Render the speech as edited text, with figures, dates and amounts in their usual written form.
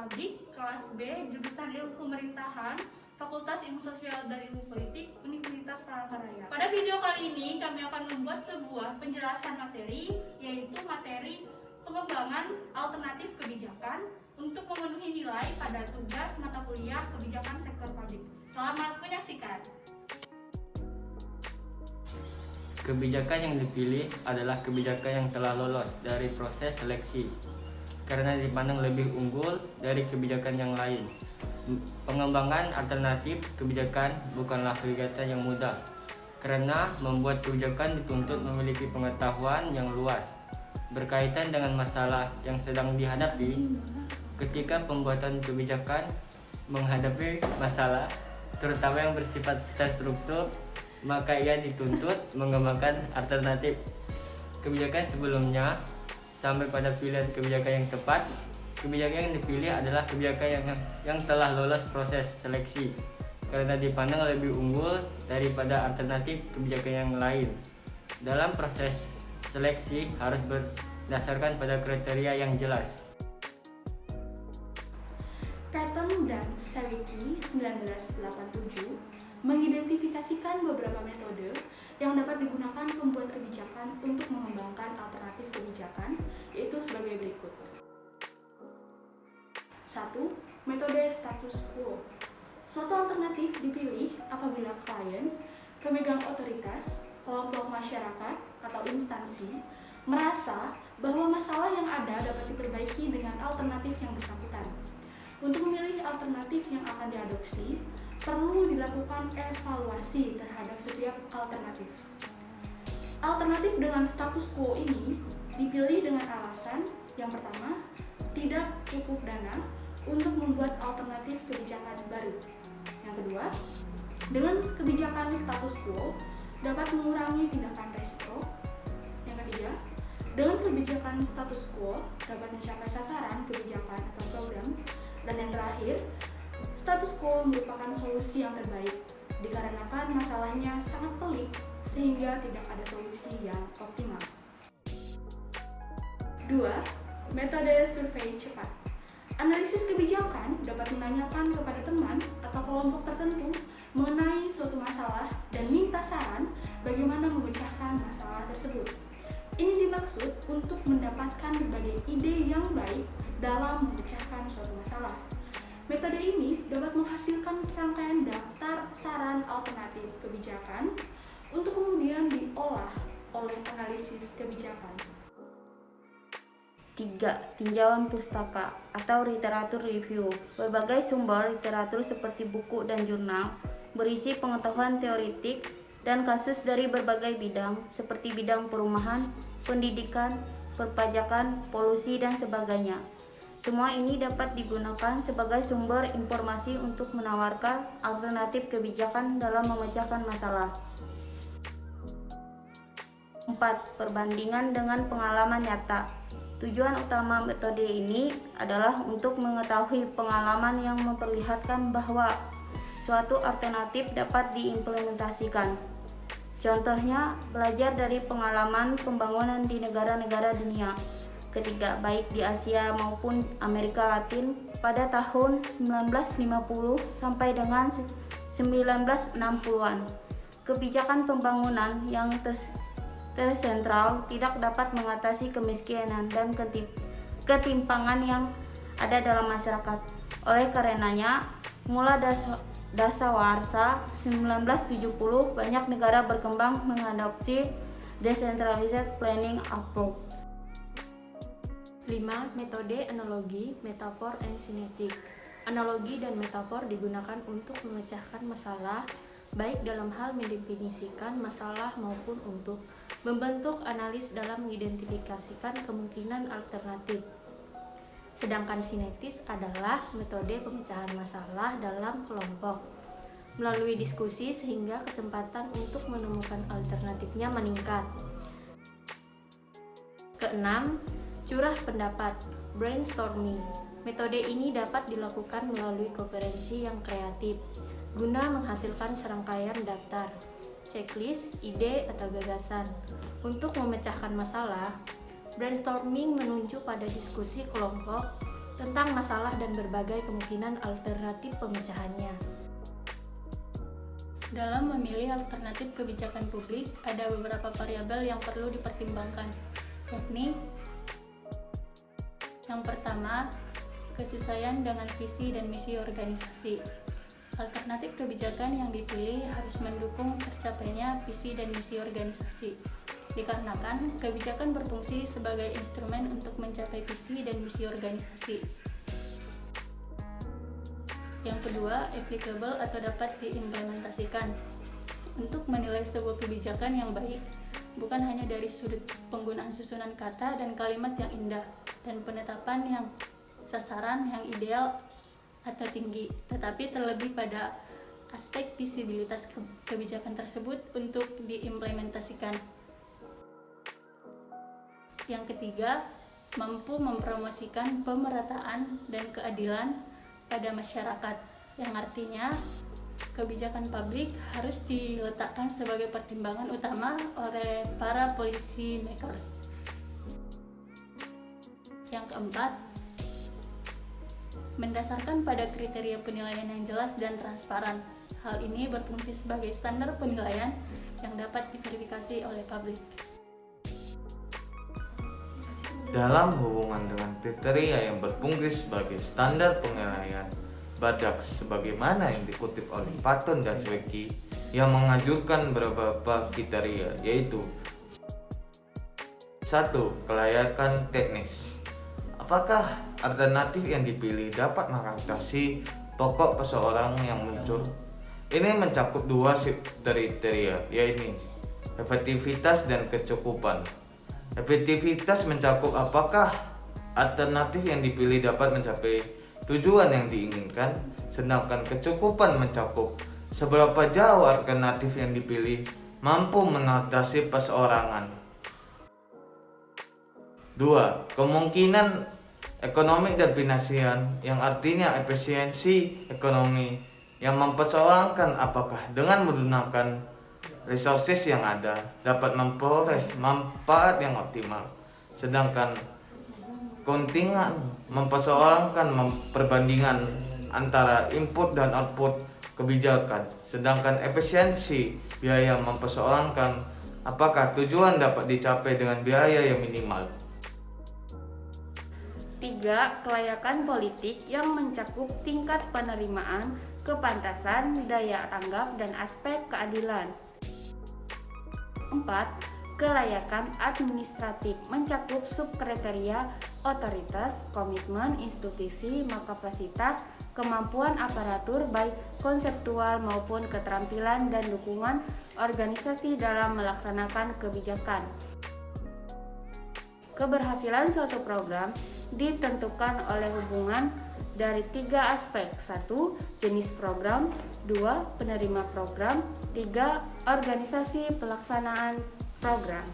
Publik, kelas B, jurusan Ilmu Pemerintahan, Fakultas Ilmu Sosial dan Ilmu Politik, Universitas Palangkaraya. Pada video kali ini, kami akan membuat sebuah penjelasan materi, yaitu materi pengembangan alternatif kebijakan untuk memenuhi nilai pada tugas mata kuliah kebijakan sektor publik. Selamat menyaksikan. Kebijakan yang dipilih adalah kebijakan yang telah lolos dari proses seleksi karena dipandang lebih unggul dari kebijakan yang lain. Pengembangan alternatif kebijakan bukanlah kegiatan yang mudah karena membuat kebijakan dituntut memiliki pengetahuan yang luas berkaitan dengan masalah yang sedang dihadapi. Ketika pembuatan kebijakan menghadapi masalah terutama yang bersifat terstruktur, maka ia dituntut mengembangkan alternatif kebijakan sebelumnya sampai pada pilihan kebijakan yang tepat. Kebijakan yang dipilih adalah kebijakan yang telah lolos proses seleksi karena dipandang lebih unggul daripada alternatif kebijakan yang lain. Dalam proses seleksi harus berdasarkan pada kriteria yang jelas. Prattam dan Sawicki 1987 mengidentifikasikan beberapa metode yang dapat digunakan pembuat kebijakan untuk mengembangkan alternatif kebijakan, yaitu sebagai berikut. 1. Metode status quo. Suatu alternatif dipilih apabila klien, pemegang otoritas, kelompok masyarakat, atau instansi merasa bahwa masalah yang ada dapat diperbaiki dengan alternatif yang bersangkutan. Untuk memilih alternatif yang akan diadopsi, perlu dilakukan evaluasi terhadap setiap alternatif. Alternatif dengan status quo ini dipilih dengan alasan yang pertama, tidak cukup dana untuk membuat alternatif kebijakan baru. Yang kedua, dengan kebijakan status quo dapat mengurangi tindakan resiko. Yang ketiga, dengan kebijakan status quo dapat mencapai sasaran kebijakan atau program. Dan yang terakhir, status quo merupakan solusi yang terbaik dikarenakan masalahnya sangat pelik sehingga tidak ada solusi yang optimal. 2. Metode survei cepat. Analisis kebijakan dapat menanyakan kepada teman atau kelompok tertentu mengenai suatu masalah dan minta saran bagaimana memecahkan masalah tersebut. Ini dimaksud untuk mendapatkan berbagai ide yang baik dalam memecahkan suatu masalah. Metode ini dapat menghasilkan serangkaian daftar saran alternatif kebijakan untuk kemudian diolah oleh analisis kebijakan. 3. Tinjauan pustaka atau literatur review. Berbagai sumber literatur seperti buku dan jurnal berisi pengetahuan teoretik dan kasus dari berbagai bidang seperti bidang perumahan, pendidikan, perpajakan, polusi, dan sebagainya. Semua ini dapat digunakan sebagai sumber informasi untuk menawarkan alternatif kebijakan dalam memecahkan masalah. 4. Perbandingan dengan pengalaman nyata. Tujuan utama metode ini adalah untuk mengetahui pengalaman yang memperlihatkan bahwa suatu alternatif dapat diimplementasikan. Contohnya, belajar dari pengalaman pembangunan di negara-negara dunia ketiga, baik di Asia maupun Amerika Latin pada tahun 1950 sampai dengan 1960-an. Kebijakan pembangunan yang tersentral tidak dapat mengatasi kemiskinan dan ketimpangan yang ada dalam masyarakat. Oleh karenanya, mulai dasawarsa 1970 banyak negara berkembang mengadopsi decentralized planning approach. 5. Metode analogi, metafor, and sinetik. Analogi dan metafor digunakan untuk memecahkan masalah, baik dalam hal mendefinisikan masalah maupun untuk membentuk analis dalam mengidentifikasikan kemungkinan alternatif. Sedangkan sinetis adalah metode pemecahan masalah dalam kelompok melalui diskusi sehingga kesempatan untuk menemukan alternatifnya meningkat. Keenam, curah pendapat, brainstorming. Metode ini dapat dilakukan melalui konferensi yang kreatif guna menghasilkan serangkaian daftar, checklist, ide, atau gagasan. Untuk memecahkan masalah, brainstorming menunjuk pada diskusi kelompok tentang masalah dan berbagai kemungkinan alternatif pemecahannya. Dalam memilih alternatif kebijakan publik, ada beberapa variabel yang perlu dipertimbangkan, yakni yang pertama, kesesuaian dengan visi dan misi organisasi. Alternatif kebijakan yang dipilih harus mendukung tercapainya visi dan misi organisasi, dikarenakan kebijakan berfungsi sebagai instrumen untuk mencapai visi dan misi organisasi. Yang kedua, applicable atau dapat diimplementasikan. Untuk menilai sebuah kebijakan yang baik, bukan hanya dari sudut penggunaan susunan kata dan kalimat yang indah, dan penetapan yang sasaran yang ideal atau tinggi, tetapi terlebih pada aspek visibilitas kebijakan tersebut untuk diimplementasikan. Yang ketiga, mampu mempromosikan pemerataan dan keadilan pada masyarakat, yang artinya kebijakan publik harus diletakkan sebagai pertimbangan utama oleh para policy makers. Yang keempat, mendasarkan pada kriteria penilaian yang jelas dan transparan. Hal ini berfungsi sebagai standar penilaian yang dapat diverifikasi oleh publik. Dalam hubungan dengan kriteria yang berfungsi sebagai standar penilaian, badak sebagaimana yang dikutip oleh Patton dan Sweki yang mengajukan beberapa kriteria, yaitu 1. Kelayakan teknis. Apakah alternatif yang dipilih dapat mengatasi pokok persoalan yang muncul? Ini mencakup dua kriteria, yaitu efektivitas dan kecukupan. Efektivitas mencakup apakah alternatif yang dipilih dapat mencapai tujuan yang diinginkan, sedangkan kecukupan mencakup seberapa jauh alternatif yang dipilih mampu mengatasi perseorangan. 2. Kemungkinan ekonomi dan finansial, yang artinya efisiensi ekonomi yang mempersoalkan apakah dengan menggunakan resources yang ada dapat memperoleh manfaat yang optimal, sedangkan keuntungan mempersoalkan perbandingan antara input dan output kebijakan, sedangkan efisiensi biaya mempersoalkan apakah tujuan dapat dicapai dengan biaya yang minimal. 3. Kelayakan politik yang mencakup tingkat penerimaan, kepantasan, daya tanggap, dan aspek keadilan. 4. Kelayakan administratif mencakup subkriteria otoritas, komitmen institusi, kapasitas, kemampuan aparatur baik konseptual maupun keterampilan dan dukungan organisasi dalam melaksanakan kebijakan. Keberhasilan suatu program ditentukan oleh hubungan dari 3 aspek. 1. Jenis program. 2. Penerima program. 3. Organisasi pelaksanaan program.